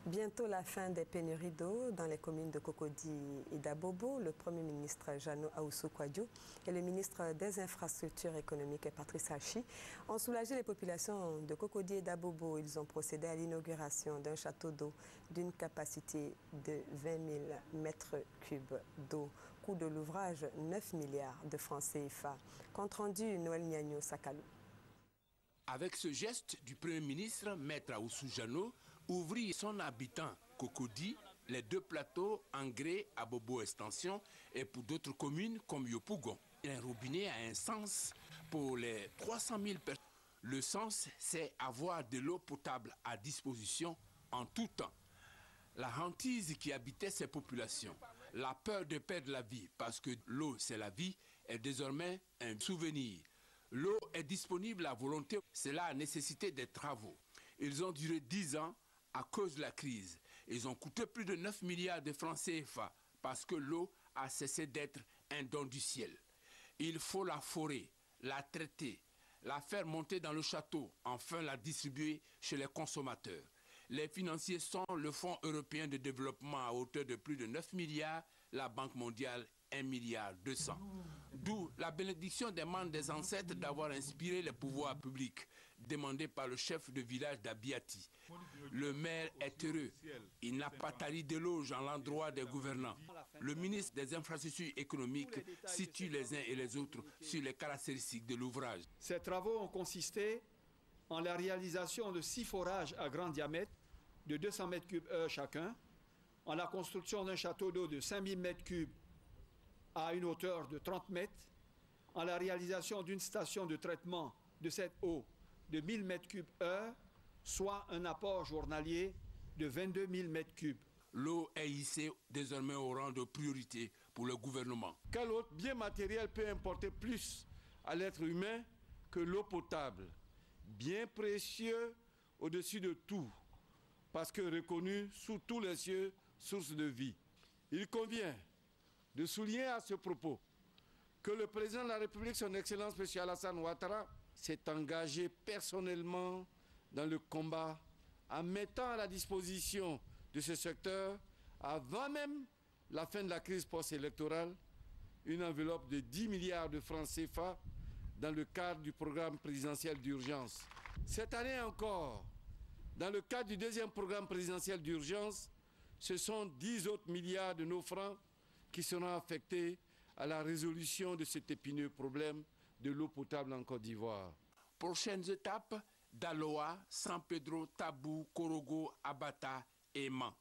Bientôt la fin des pénuries d'eau dans les communes de Cocody et d'Abobo. Le Premier ministre Jeannot Ahoussou-Kouadio et le ministre des Infrastructures économiques Patrice Hachi ont soulagé les populations de Cocody et d'Abobo. Ils ont procédé à l'inauguration d'un château d'eau d'une capacité de 20 000 mètres cubes d'eau. Coût de l'ouvrage 9 milliards de francs CFA. Compte rendu Noël Niagno Sakalou. Avec ce geste du Premier ministre, Maître Ahoussou Jeannot, ouvrit son habitant Cocody, les deux plateaux Engré, Abobo Extension et pour d'autres communes comme Yopougon. Un robinet a un sens pour les 300 000 personnes. Le sens, c'est avoir de l'eau potable à disposition en tout temps. La hantise qui habitait ces populations, la peur de perdre la vie parce que l'eau c'est la vie, est désormais un souvenir. L'eau est disponible à volonté, cela a nécessité des travaux. Ils ont duré 10 ans à cause de la crise. Ils ont coûté plus de 9 milliards de francs CFA parce que l'eau a cessé d'être un don du ciel. Il faut la forer, la traiter, la faire monter dans le château, enfin la distribuer chez les consommateurs. Les financiers sont le Fonds européen de développement à hauteur de plus de 9 milliards, la Banque mondiale 1,2 milliard. D'où la bénédiction des membres des ancêtres d'avoir inspiré les pouvoirs publics, demandés par le chef de village d'Abiati. Le maire est heureux. Il n'a pas tari d'éloges en l'endroit des gouvernants. Le ministre des Infrastructures économiques situe les uns et les autres sur les caractéristiques de l'ouvrage. Ces travaux ont consisté en la réalisation de 6 forages à grand diamètre de 200 m3 chacun, en la construction d'un château d'eau de 5000 m3 à une hauteur de 30 mètres, en la réalisation d'une station de traitement de cette eau de 1000 m3/heure, soit un apport journalier de 22 000 m3. L'eau est hissée désormais au rang de priorité pour le gouvernement. Quel autre bien matériel peut importer plus à l'être humain que l'eau potable? Bien précieux au-dessus de tout, parce que reconnu sous tous les cieux, source de vie. Il convient de souligner à ce propos que le président de la République, son Excellence M. Alassane Ouattara, s'est engagé personnellement dans le combat en mettant à la disposition de ce secteur, avant même la fin de la crise post-électorale, une enveloppe de 10 milliards de francs CFA dans le cadre du programme présidentiel d'urgence. Cette année encore, dans le cadre du deuxième programme présidentiel d'urgence, ce sont 10 autres milliards de nos francs qui seront affectés à la résolution de cet épineux problème de l'eau potable en Côte d'Ivoire. Prochaines étapes, Daloa, San Pedro, Tabou, Korogo, Abata et Man.